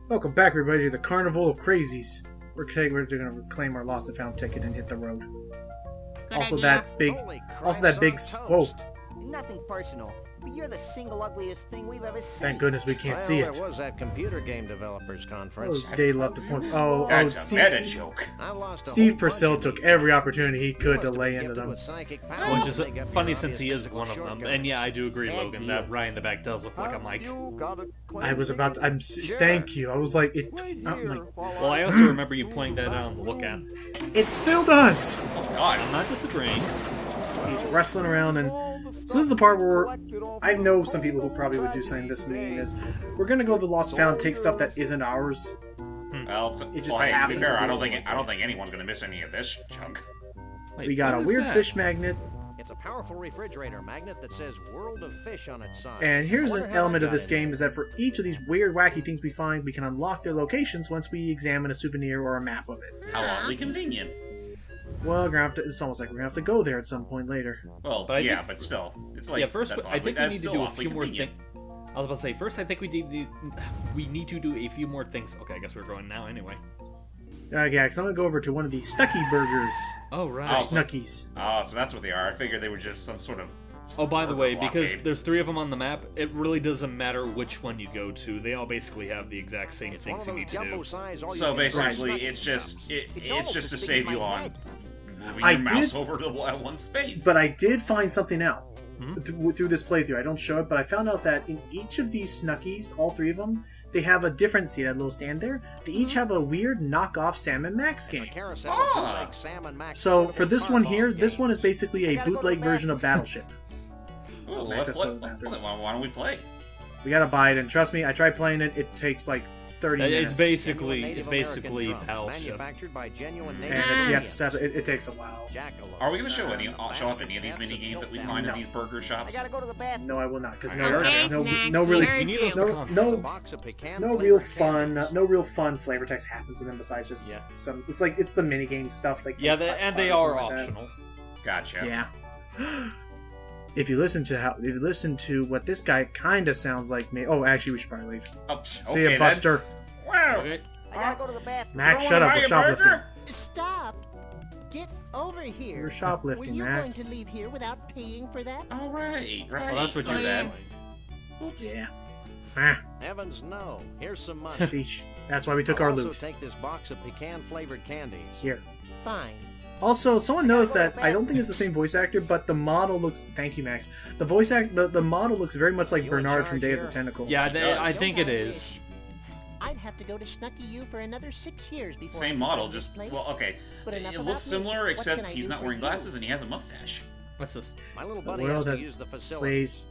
Welcome back, everybody, to the Carnival of Crazies. We're going to reclaim our lost and found ticket and hit the road. Good also, idea. that big. Whoa! Nothing personal, but you're the single ugliest thing we've ever seen. Thank goodness we can't see it. There was that computer game developers conference. Oh, they love to point. That's a meta joke. Steve Purcell took every opportunity he could to lay into them. Which is funny since he is one of them. And yeah, I do agree, Logan, that Ryan in the back does look like a Mike. I was about to. Thank you. I was like, Well, I also remember you pointing that out on the look at. It still does! Oh, God. I'm not disagreeing. He's wrestling around, and so this is the part where I know some people who probably would do something this mean is we're gonna go to the Lost and Found, take stuff that isn't ours. Well, It just hey, to be happened fair, to I be don't think anyone's gonna miss any of this chunk. Wait, We got a what is weird that? fish magnet, It's a powerful refrigerator magnet that says World of Fish on its side. and here's I an wonder how element that of this got in game is that for each of these weird, wacky things we find, we can unlock their locations once we examine a souvenir or a map of it. How oddly convenient. Well, it's almost like we're gonna have to go there at some point later. Well, But I yeah, think- but still, it's like Yeah, first, that's I think we that's need to still do a awfully few more convenient. things. I was about to say, first, I think we need to do a few more things. Okay, I guess we're going now anyway. Yeah, because I'm gonna go over to one of these Stucky burgers. Oh, right. Or Oh, Snuckies. Oh, so that's what they are. I figured they were just some sort of. Oh, by the burger way, because blockade. there's 3 of them on the map, it really doesn't matter which one you go to. They all basically have the exact same It's one things of you need those to do. jumbo-size all you So can eat basically, snacks. it's just almost to as save big as you my on head. moving I your mouse did- over to one space. But I did find something out Hmm? through this playthrough. I don't show it, but I found out that in each of these Snuckies, all 3 of them, they have a different. See that little stand there? They each have a weird knockoff Sam and Max It's a game. carousel of Ah. bootleg Sam and Max So portable for this one here, cardball this one is games. basically a bootleg version of Battleship. Ooh, Max, let's let's play. go to the bathroom. Why don't we play? We gotta buy it, and trust me, I tried playing it. It takes like 30 minutes. It's Genuine Native basically American drum, Battleship. manufactured by genuine and Native you have to Americans. set it takes a while. Jackalope. Are we going to show off any of these mini games that we find No. in these burger I shops? gotta go to the bathroom. No, I will not, because Okay, no Snacks, really, we heard you. no Box of pecan no real flavored candies. no real fun flavor text happens in them besides just Yeah. some. It's the mini game stuff like Yeah, from and they Hot are Fuzz or something optional. Gotcha. like that. Yeah. If you listen to what this guy kind of sounds like me. Oh, actually, we should probably leave. Oh, See okay, ya, then. Buster. Wow. Okay. I gotta go to the bathroom. Max, You shut don't up. wanna We're buy a shoplifting. burger? Stop! Get over here. We're shoplifting, Were you Max. going to leave here without paying for that? All right, right. Well, that's what do you're that. doing. Oops. Yeah. Ah, Evans, no. Here's some money. sheesh. That's why we took I'll our also loot. take this box of pecan flavored candies. Here. Fine. Also, someone knows that I don't think it's the same voice actor, but the model looks. Thank you, Max. The model looks very much like You in Bernard from charge Day of here? the Tentacle. Yeah, does. I think it is. I'd have to go to Snucky U for another 6 years before I Same could model, run this just place. well, okay. But enough It about looks me. similar, What except can I he's do not for wearing you? glasses and he has a mustache. What's this? My little The buddy world has has- to use the facility. Please.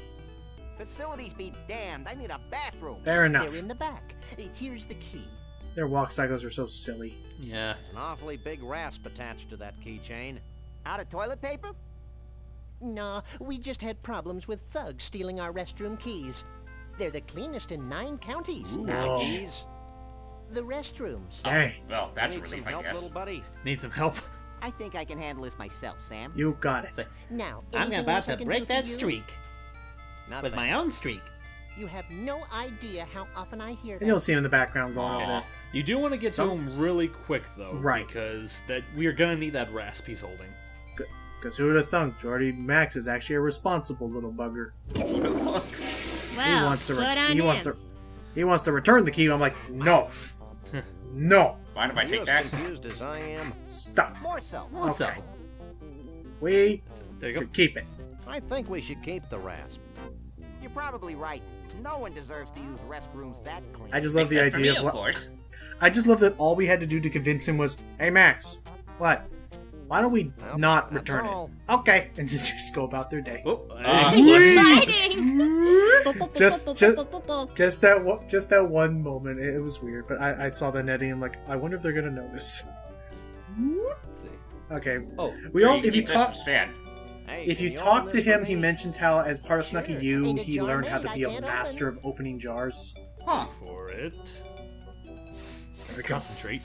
Facilities be damned. I need a bathroom. Fair enough. They're in the back. Here's the key. Their walk cycles are so silly. Yeah. There's an awfully big rasp attached to that keychain. Out of toilet paper? No, we just had problems with thugs stealing our restroom keys. They're the cleanest in 9 counties. Whoa. Keys. The restrooms. Dang. Well, that's a Need some relief, I help, guess. little buddy? Need some help. I think I can handle this myself, Sam. You got it. Now, I'm anything about else I to can break do for that you? streak Nothing. with my own streak. You have no idea how often I hear And that. you'll see him in the background going all that. You do want to get to him really quick, though. Right. Because we are going to need that rasp he's holding. Because who would have thunk Jordy Max is actually a responsible little bugger. Who the fuck? Well, he wants to. good on he him. wants to return the key. I'm like, no, no, Mind if I Are you take as that? confused as I am? stop. More so. Also, Okay. We there you go. could keep it. I think we should keep the rasp. You're probably right. No one deserves to use restrooms that clean. I just love the Except for idea me, of of course. I just love that all we had to do to convince him was, "Hey Max, what? Why don't we Well, not that's return all. it?" Okay, and just go about their day. Oh, He's fighting! Just that one moment. It was weird, but I saw the netting. I'm like, I wonder if they're gonna notice. let's see. Okay, Oh, we all Here, if you keep this talk. stand. Hey, If can you open talk to this for him, he me? mentions how, as part of Snucky U, Ain't a he jar learned how to made, be I a can't master open of opening jars. Huh. For it. There we go. Concentrate.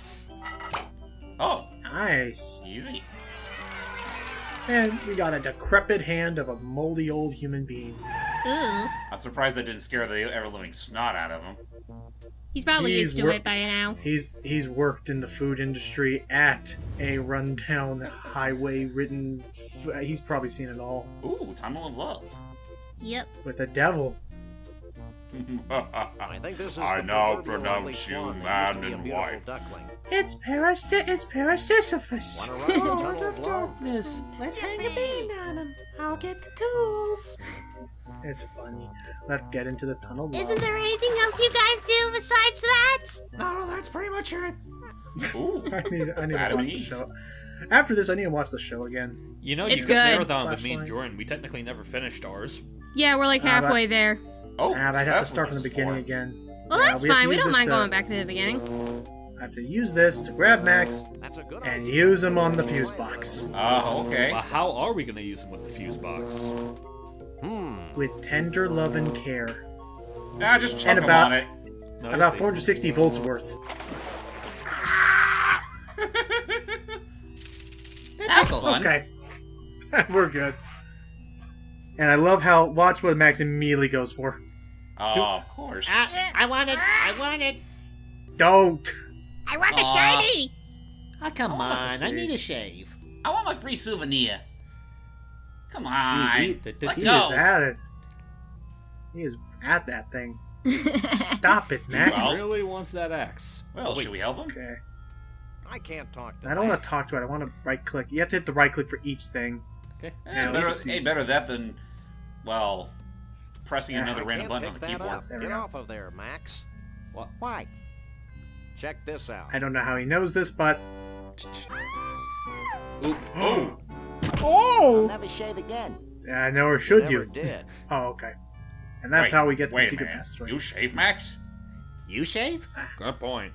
Oh, Nice. easy. And we got a decrepit hand of a moldy old human being. Ooh. I'm surprised that didn't scare the ever-living snot out of him. He's probably He's used to it by now. He's worked in the food industry at a rundown highway-ridden. He's probably seen it all Ooh, Tunnel of Love. Yep. with the devil. I think this is I the now proverbial pronounce lovely you swan that man used to be a and beautiful wife. duckling. It's Parasisyphus. Wanna ride the tunnel of love? Let's hang a bean on him. I'll get the tools. It's funny. Let's get into the tunnel. Isn't there anything else you guys do besides that? No, that's pretty much it. Ooh. I need to Adam watch and the Eve. show. After this, I need to watch the show again. You know, It's you could good. marathon with me and Flashlight. Jordan. We technically never finished ours. Yeah, we're like halfway there. Oh, I'd have to that's start what from the this is beginning for. again. Well, Yeah, that's we have to fine. We use don't this mind to- going back to the beginning. I have to use this to grab Max That's a good and idea. use him on the fuse box Okay. Well, how are we going to use them with the fuse box? with tender love and care. Just chuck him about- on it. No, About see. 460 volts worth. That's fun. Okay. We're good. And I love how, watch what Max immediately goes for. Oh, of course. I want it. I want it. Don't! I want the Aw. shiny! Oh, come on, I need a shave. I want my free souvenir. Come on. Jeez, Let He go. is at it. He is at that thing. Stop it, Max. Well- Really wants that axe. Well, Wait, should we help him? Okay. I can't talk to I don't want to talk to it. I want to right click. You have to hit the right click for each thing. Okay. Yeah, let's just use- Better that than, well, pressing Yeah, another I random can't button on the pick that keyboard. up. There we Get go. off of there, Max. What? Why? Check this out. I don't know how he knows this, but Ooh. Oh. Oh! Never shave again. yeah, I know, or should Never you? did. Oh, okay. And that's Wait, how we get to the wait a secret minute. passageway. You shave, Max? You shave? Good point.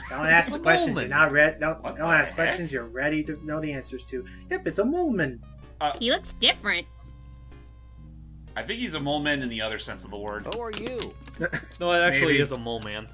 Don't ask the A questions Molman. you're not ready. Don't What the ask heck? questions you're ready to know the answers to. Yep, it's a Molman. He looks different. I think he's a mole man in the other sense of the word. Who are you? No, it actually Maybe. is a mole man.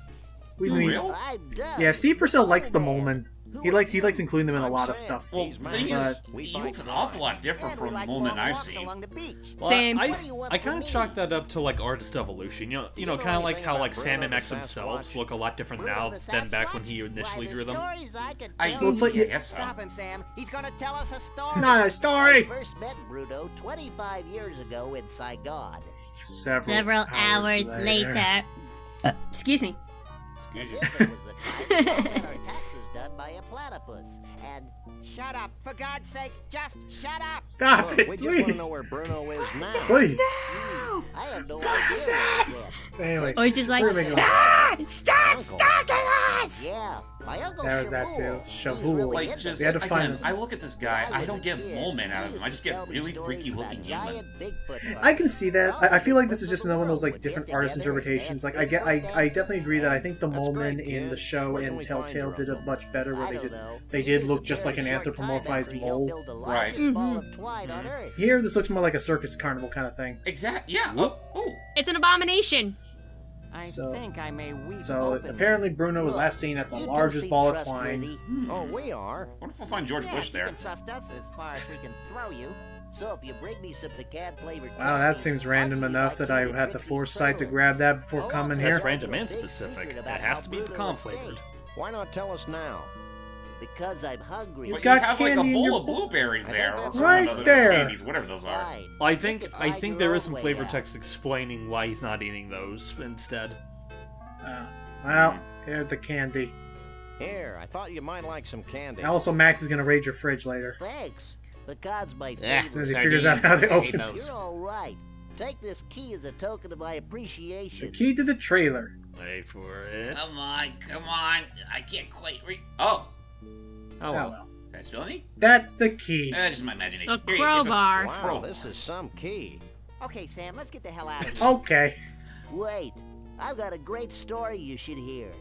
We For need. real? I'm done. Yeah, Steve Purcell likes the Molman. He likes including them in a lot of stuff. Well, He's the thing mine. is, We he fight looks an crime. awful lot different And we from like the Mole Man long I've walks seen. along the beach. Well, Same. What do you want I from kind of me? chalk that up to like artist evolution. You know, know kind of like anything how about like Bruno Sam and the Max themselves Sasquatch? look a lot different now than back when he initially drew them. Well, it's like- guess so. Stop him, Sam. He's gonna tell us a story. Not a story. I first met Bruno 25 years ago in Saigon. Several hours later. Excuse me. Excuse you. This was the time we all had our taxes done by a platypus. And Shut up. For God's sake, just shut up. Stop Look, it, we just want to please. know where Bruno is now. Please. I have no idea where he went. Anyway. Or he's just like, we're making a- ah! Stop stalking us! Yeah, my uncle There was that Shabool. too. He's Shabool. really Like, into just, We had to find again, him. I look at this guy, When I don't was a get kid, mole man out of he him. I just used to get tell me really stories freaky about looking human. giant Bigfoot I can see that. I feel like this is just All another one of those over like the different world artist would get interpretations. together Like I and definitely agree that I think the That's Molman great, in kid. the show Where can and we find Telltale your did it uncle? much better, where I they don't just know. they He did was look a just like an very short time anthropomorphized after he mole. built the Right. largest ball of twine on Earth. Here, this looks more like a circus carnival kind of thing. Exactly. Yeah. Oh. It's an abomination. I So- think I may weep So openly. apparently Bruno was Look, last seen at the you two largest seem ball of trustworthy. twine. Oh, we are. What if we'll find George Yes, Bush you there? can trust us as far as we can throw you. So if you bring me some pecan flavored Wow, that seems random enough that I had the foresight to grab that before coming That's here. random and specific. It has to be pecan flavored. Why not tell us now? Because I'm hungry. You But got you have like a candy in bowl your of blueberries I there, think or that's some right other there. candies, whatever those are. Fine. I You think can I find think your there own is some way flavor out. text explaining why he's not eating those instead. Well, here's the candy. Here, I thought you might like some candy. Also, Max is gonna raid your fridge later. Thanks. Pecan's my Yeah. As soon as favorite. he figures out how to open it. You're all right. Take this key as a token of my appreciation. The key to the trailer. Wait for it. Come on. I can't quite read. Oh. Oh well. Can I spill any? That's the key. That's just my imagination. A Here you go, it's crowbar. Wow, crowbar. this is some key. Okay, Sam, let's get the hell out of here. Okay. Wait, I've got a great story you should hear.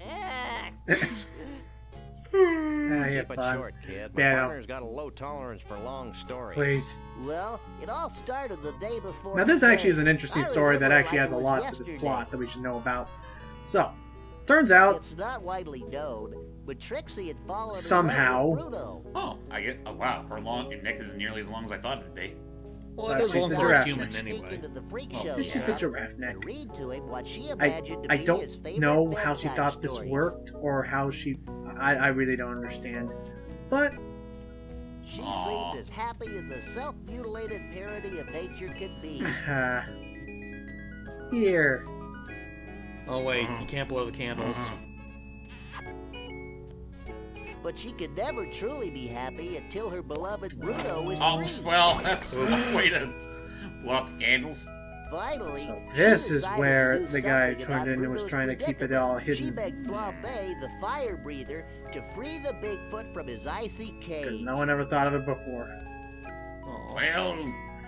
Ah. Yeah, Keep it fine. short, kid. My Yeah, no. partner's got a low tolerance for long stories. Please. Well, it all started the day before. Now, this today. actually is an interesting I story that remember actually like adds a it was lot to this yesterday. plot that we should know about. So, turns out, It's not widely known, but Trixie had fallen in Somehow. love with Bruno. Oh, I get. Oh wow, her neck is nearly as long as I thought it'd be. Well, it is she's one the for a giraffe human neck. anyway. Into the freak Oh, show This is the now. giraffe neck. And read to him what she imagined to I be his don't favorite know how she bedtime thought this stories. worked or how she. I really don't understand. But She Aw. seemed as happy as a self-mutilated parody of nature could be. here. Oh wait, you can't blow the candles. But she could never truly be happy until her beloved Bruno was Oh, free. well, that's one way to blow out the candles. Finally, So she this is decided where to do the guy something turned about in and was Bruno's trying to keep it predicament. all She hidden. begged Flambe, the fire breather, to free the Bigfoot from his icy Because cage. no one ever thought of it before. Oh. Well,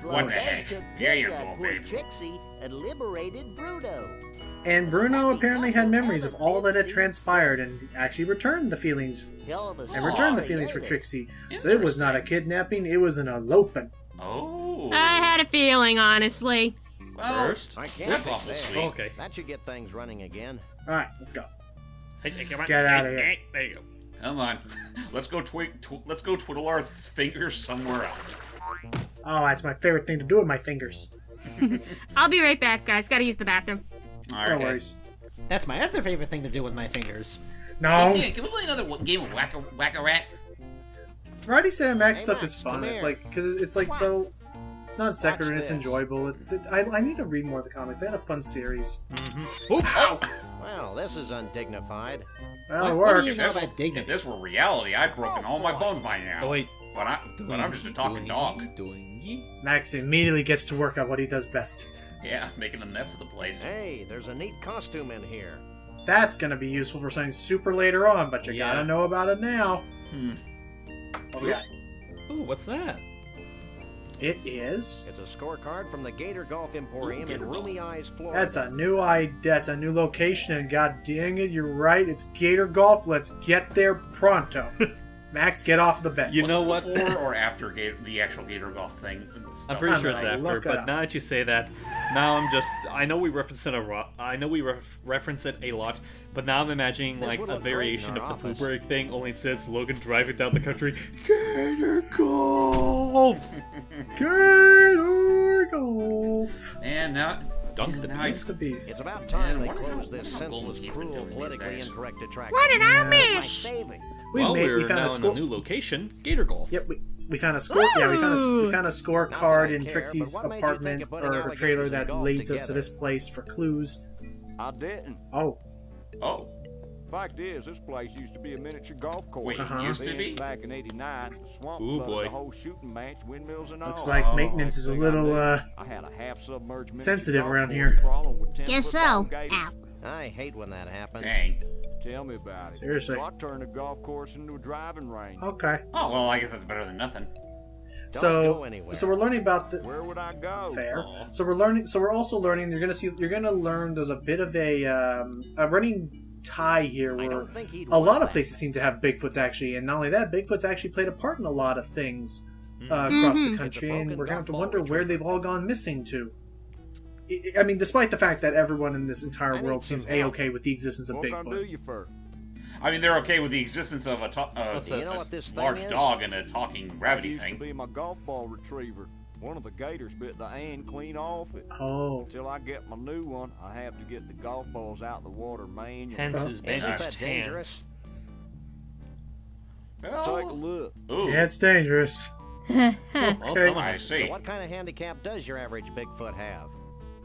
what the Flambe heck? took Here you pity on go, poor babe. Trixie and liberated Bruno. And Bruno apparently had memories of all that had transpired and actually returned the feelings Hell of a and returned the story, feelings for ain't it? Trixie. So it was not a kidnapping, it was an eloping. Oh. I had a feeling, honestly. Well, First? I can't that's fix awful that. sweet. Okay. That should get things running again. Alright, let's go. Hey, come on. Get outta here. There you go. Come on. Let's go let's go twiddle our fingers somewhere else. Oh, that's my favorite thing to do with my fingers. I'll be right back, guys. Gotta use the bathroom. No Okay. worries. That's my other favorite thing to do with my fingers. No. Hey, can we play another game of Whack-A-Rat? Riding Sam Max Hey, stuff Max, is fun. come It's here. like, because it's like so. It's not secular and it's this. enjoyable. I need to read more of the comics. They had a fun series. Ow! Well, this is undignified. Well, it What do worked. you know about If dignity? this were reality, I'd broken all my bones by now. Oh wait. But I'm just a talking dog. Max immediately gets to work on what he does best. Yeah, making a mess of the place. Hey, there's a neat costume in here. That's gonna be useful for something super later on, but you Yeah. gotta know about it now. What we got? Ooh, what's that? It is. It's a scorecard from the Gator Golf Emporium in Gator Roomy Golf. Eyes, Florida. That's a new location, and god dang it, you're right. It's Gator Golf. Let's get there pronto. Max, get off the bed. You Was know this what? Before or after the actual Gator Golf thing? and I'm stuff? pretty I'm sure it's gonna after, look it but up. now that you say that, now I'm just. I know we reference it reference it a lot, but now I'm imagining This like would a look great variation in our of the office. poop rig thing, only instead it's Logan driving down the country. Gator Golf! Gator Golf. And now, Dunk the now It's the beast. It's about time they wonder how- closed this wonder how senseless, Golden's been cruel, doing these politically days. incorrect attraction. What did I Yeah. My miss? saving. We Well, made, we're we found now a in score. a new location, Gator Golf. Yep, we found a score. Yeah, we found Ooh. we found a Not that scorecard I in care, Trixie's but what made you apartment think of putting or her alligators trailer and that golf leads us to together? this place for clues. I didn't. Oh, oh, Fact is, this place used to be a miniature golf course. Wait, Uh-huh. used to Then, be? Back in '89, the swamp Ooh, flooded boy. the whole shooting match, windmills and all. looks like Oh, maintenance is a Next thing I little knew, uh. I had a half-submerged miniature sensitive golf around course here. crawling with 10 Guess foot-tall so. gators. Ow. I hate when that happens. dang. Tell me about it. Seriously. So I turned the golf course into a driving range. Okay, Oh, well, I guess that's better than nothing. Don't so go anywhere. so we're learning about the Where would I go? fair. Aw. So we're learning. So we're also learning. You're gonna learn. There's a bit of a running tie here I where don't think he'd a lot want of that. places seem to have Bigfoots actually, and not only that, Bigfoot's actually played a part in a lot of things across the country, and broken we're gonna have to golf wonder ball where they've all gone missing to. I mean, despite the fact that everyone in this entire I need world some seems help. a-okay with the existence of What can I do Bigfoot. you for? I mean, they're okay with the existence of What's You this? know what this thing large is? dog and a talking That gravity used to thing. be my golf ball retriever. One of the gators bit the end clean off it. Oh, Till I get my new one, I have to get the golf balls out the water manually. Hence his Isn't bandaged that hands. dangerous? Take a Well, look. ooh, yeah, it's dangerous. Well, Okay. someone I has to see. So what kind of handicap does your average Bigfoot have?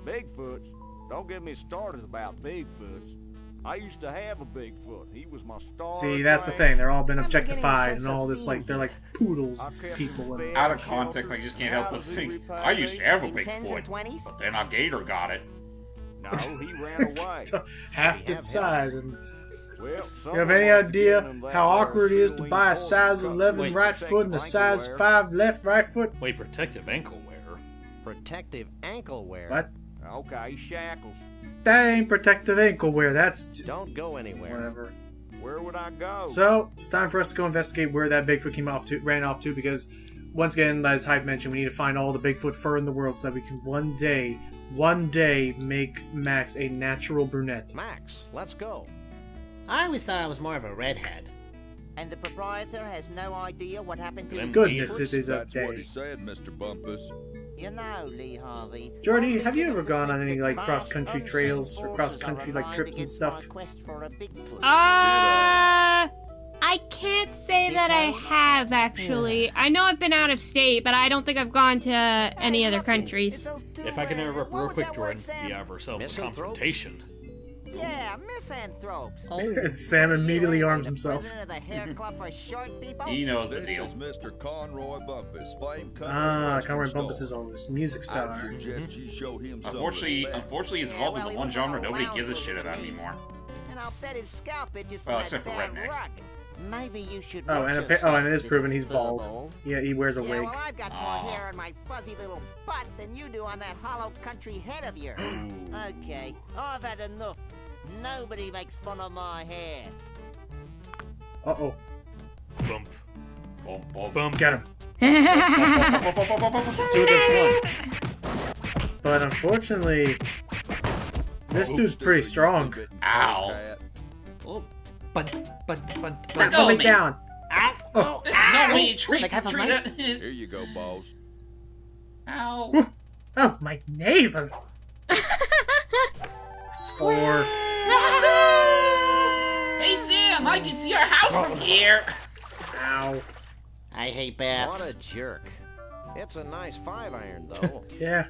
Bigfoots? Don't get me started about Bigfoots. I used to have a Bigfoot. He was my star. See, that's the thing. They're all been objectified and all this. Like they're like poodles, people. And out of context, I just can't help but think, I used to have a Tens and Bigfoot, 20s? but then a gator got it. No, he ran away. half have its size. And Well, you have any idea how awkward it is to buy a size 11 Wait. right foot and a size 5 left right foot? Wait, protective ankle wear. Protective ankle wear. What? Okay, shackles. That ain't protective ankle wear. That's Don't go anywhere. whatever. Where would I go? So it's time for us to go investigate where that Bigfoot ran off to, because once again, as Hype mentioned, we need to find all the Bigfoot fur in the world so that we can one day make Max a natural brunette. Max, let's go. I always thought I was more of a redhead. And the proprietor has no idea what happened to Them his Goodness, neighbors? it is a That's what he day. said, Mr. Bumpus. You know, Lee Harvey. Jordy, one have you thing ever to gone on think any that like vast cross-country unseen trails or forces cross-country are like aligned trips and against my stuff? quest for a Bigfoot. I can't say that I have, actually. I know I've been out of state, but I don't think I've gone to any other countries. If I can interrupt real what was quick, that Jordan, word, Sam? we have ourselves a Misanthropes? confrontation. Yeah, misanthropes. And Sam immediately arms himself. President of the Hair Club for Short People? He knows the This deal. is Mr. Conroy Bumpus, famed country Ah, western Conroy star. Bumpus is always music I star. suggest you show him some Unfortunately, respect. unfortunately, he's Yeah, involved well, in he the one lives on genre a nobody lounge gives a with shit me. about anymore. And I'll bet his scalp itches from Well, that except for bad rednecks. rug. Maybe you should Oh, watch and yourself, it is Mr. proven he's bald. Furball. Yeah, he wears a Yeah, wig. well, I've got more Aw. hair on my fuzzy little butt than you do on that hollow country head of yours. Okay, I've had enough. Nobody makes fun of my hair. Uh-oh. Bump. Bump, bump. Bump. Get him. Bump, bump, bump, bump, bump, bump. Let's do it against But unfortunately, this dude's pretty strong. Ow. Oh, but. Let go Put me of me. down. Oh, This is no way you treat Like, have a treat nice- it. Here you go, boss. Ow. Oh, my navel. Score. Hey Sam, I can see our house from here. Ow. I hate What baths. a jerk. It's a nice 5-iron, though. Yeah.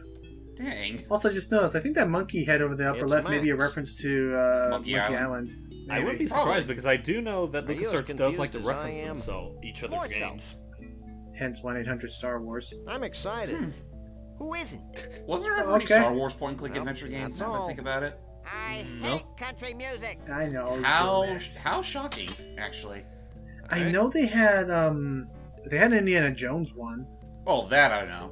Dang. Also, just noticed, I think that monkey head over the upper It's left may be a Max. reference to Monkey Monkey Island. Island. I wouldn't be Maybe. surprised because I do know that Are you as LucasArts does like to confused as I reference am? each other's More so. games. Hence 1-800-Star Wars. I'm excited. who isn't? Was there ever any Okay. Star Wars point-and-click Nope, adventure games? that's Now that I all. think about it. I No. hate country music. I know. How shocking, actually. I Okay. know they had an Indiana Jones one. Oh, that I know.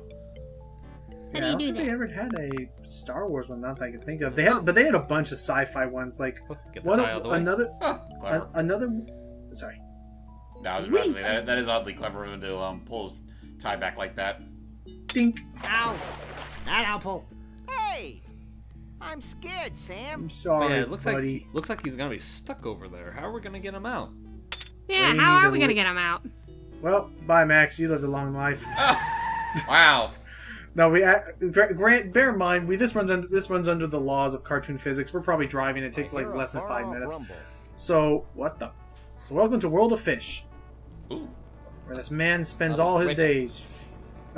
How do I you don't do think they that? ever had a Star Wars one, not that I can think of. But they had a bunch of sci-fi ones, like Get the one tie out of the way. another Huh, clever. another. Sorry. No, I was about to say that is oddly clever of him to pull his tie back like that. Dink. Ow! Not helpful. Hey, I'm scared, Sam. I'm But sorry, yeah, it looks buddy. like he's gonna be stuck over there. How are we gonna get him out? Yeah, We how need are to we gonna look- get him out? Well, bye, Max. You lived a long life. Wow. No, Grant. Bear in mind, this runs under the laws of cartoon physics. We're probably driving. It takes like You're a less than 5 far-off minutes. rumble. So what the? Welcome to World of Fish, Ooh. where this man spends all his wait. days.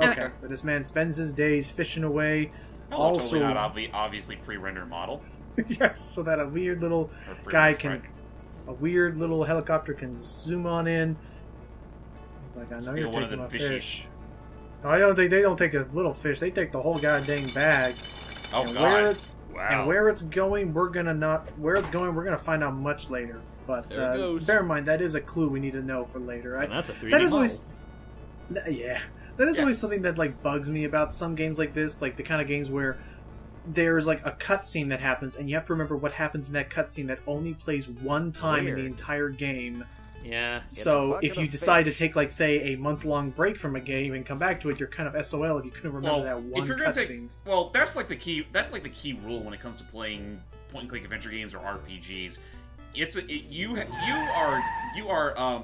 Okay. Okay, where this man spends his days fishing away. Hello, Also, totally not obviously pre-rendered model. yes, so that a weird little Or pre- guy can, right. a weird little helicopter can zoom on in. He's like, I know Steal you're one of taking my them fishies. fish. No, I don't think they don't take a little fish. They take the whole goddamn bag. Oh and god. where it's Wow. and where it's going, we're gonna find out much later. But There it goes. bear in mind that is a clue we need to know for later. And that's a 3D that is model. always, yeah, that is Yeah. always something that like bugs me about some games like this, like the kind of games where there's like a cutscene that happens, and you have to remember what happens in that cutscene that only plays one time in the Weird. entire game. Yeah. It's a So bucket if you of decide to fish. take like say a month-long break from a game and come back to it, you're kind of SOL if you couldn't remember Well, that one if you're gonna take, cutscene. well, that's like the key rule when it comes to playing point-and-click adventure games or RPGs.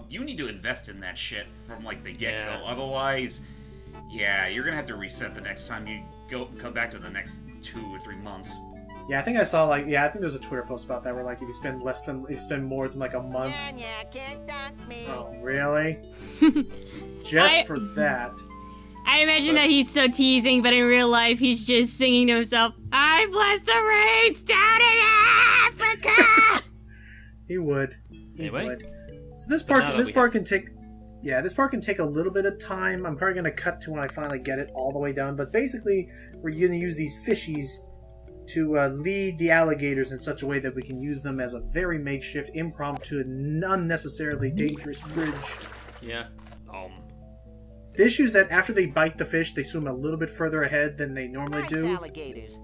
You need to invest in that shit from like the get-go. Yeah. Otherwise, yeah, you're gonna have to reset the next time you come back to the next 2 or 3 months. Yeah, I think I saw I think there was a Twitter post about that where like if you spend more than like a month. Yeah, can't dunk me. Oh, really? Just I- for that. I imagine that he's so teasing, but in real life, he's just singing to himself, I bless the rains down in Africa! He would. He Anyway. would. So this But now part that this we part can take a little bit of time. I'm probably gonna cut to when I finally get it all the way done. But basically we're gonna use these fishies to lead the alligators in such a way that we can use them as a very makeshift, impromptu, and unnecessarily dangerous bridge. Yeah. The issue is that after they bite the fish, they swim a little bit further ahead than they normally Nice do. alligators.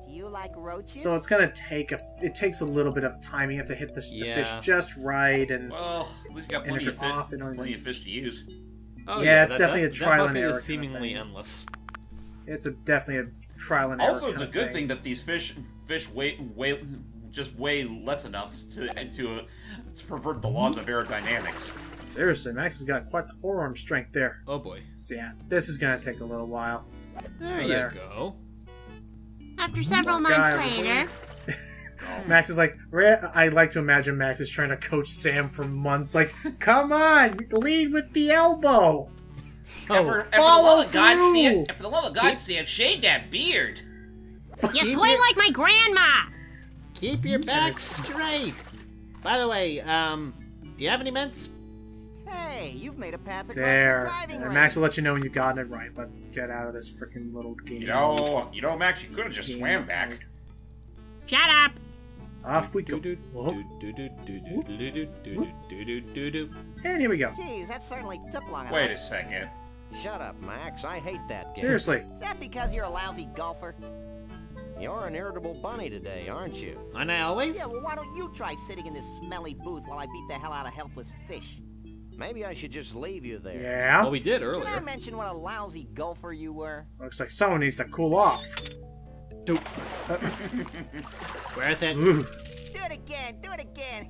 Do you like roaches? So it's gonna take it takes a little bit of time. You have to hit the Yeah. fish just right, and Well, at least you got And if plenty of you're off, it only- plenty of fish to use. Oh, Yeah, it's that- definitely that- a trial that and bucket error is kind of seemingly thing. endless. it's definitely a trial and error. Also, it's a kind of good thing that these fish weigh less enough to pervert the laws of aerodynamics. Seriously, Max has got quite the forearm strength there. Oh boy. So yeah, this is gonna take a little while. There So you there. go. After several Oh, months God, later. Max is like, I like to imagine Max is trying to coach Sam for months. Like, come on, lead with the elbow. For the follow love of God, through. Sam, for the love of God, Sam, shade that beard. You swing like my grandma. Keep your back straight. By the way, do you have any mints? Hey, you've made a path across the There. driving And range. Max will let you know when you've gotten it right. Let's get out of this freaking little game. You know, Max, you could have just swam back. Shut up. Off we go. Whoa. And here we go. Geez, that certainly took long enough. Wait a second. Shut up, Max. I hate that game. Seriously. Is that because you're a lousy golfer? You're an irritable bunny today, aren't you? Aren't I always? Yeah, well, why don't you try sitting in this smelly booth while I beat the hell out of helpless fish? Maybe I should just leave you there. Yeah. Well, we did Did I earlier. mention what a lousy golfer you were? Looks like someone needs to cool off. Worth it. Ooh. Do it again, do it again.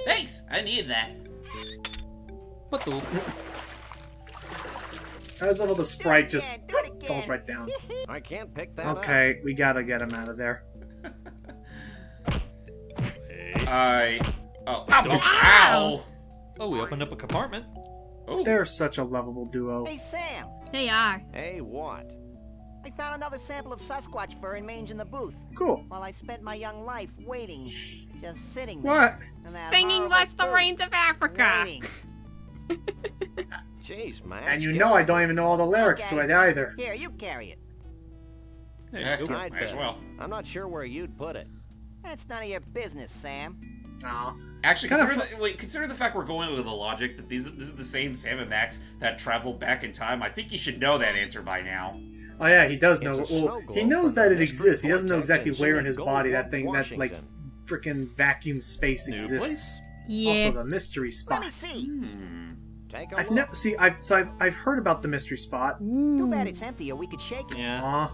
Thanks, I need that. What the? As little the sprite just Do it again. falls right down. I can't pick that up. Okay, we gotta get him out of there. Hey. Ow! Oh, we opened up a compartment. Oh, They're such a lovable duo. Hey, Sam. They are. Hey, what? I found another sample of Sasquatch fur and mange in the booth. Cool. While I spent my young life waiting. Just sitting there. What? in that Singing horrible Bless the booth, Rains of Africa. waiting. Jeez, Max. And you get know I off don't even know all the lyrics to it either. Here, you carry it. There yeah, you go. I'd might as bet. well. I'm not sure where you'd put it. That's none of your business, Sam. Aw. Actually, Kinda consider the fact we're going with the logic that this is the same Sam and Max that traveled back in time. I think you should know that answer by now. Oh yeah, he does know. It's a Well, snow he globe knows from that the it mystery exists. He doesn't know vortex exactly where in in his Gold body Walk, that thing, that like Washington. freaking vacuum space New exists. place? Yeah. Also, the mystery Let spot. me see. Take a I've look. never see. I've heard about the mystery spot. Too bad it's empty or we could shake it. Yeah. Aw,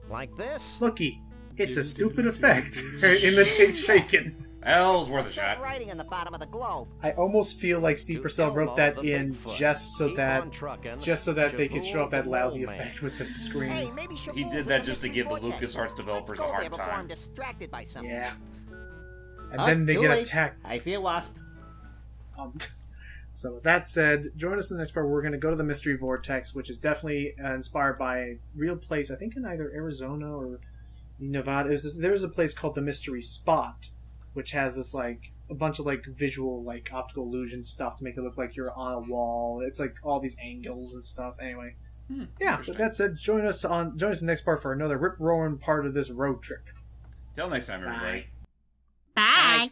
Like this? looky, it's a stupid effect. Imitate shaken. Hell's worth a That shot. writing on the bottom of the globe. I almost feel like Steve To Purcell wrote Elmo that the in Bigfoot. just so Keep that on trucking. they could show off that Shaboom lousy the effect Mole with the Hey, screen. maybe He Shaboom's did in that the just to mystery give the vortex. LucasArts developers a Let's go hard there before time. I'm distracted by something. Yeah. And Oh, then they too get late. attacked. I see a wasp. So with that said, join us in the next part. We're going to go to the Mystery Vortex, which is definitely inspired by a real place, I think in either Arizona or Nevada. There's a place called the Mystery Spot, which has this like a bunch of like visual like optical illusion stuff to make it look like you're on a wall. It's like all these angles and stuff. Anyway, yeah. With that said, join us in the next part for another rip roaring part of this road trip. Till next time, everybody. Bye. Bye.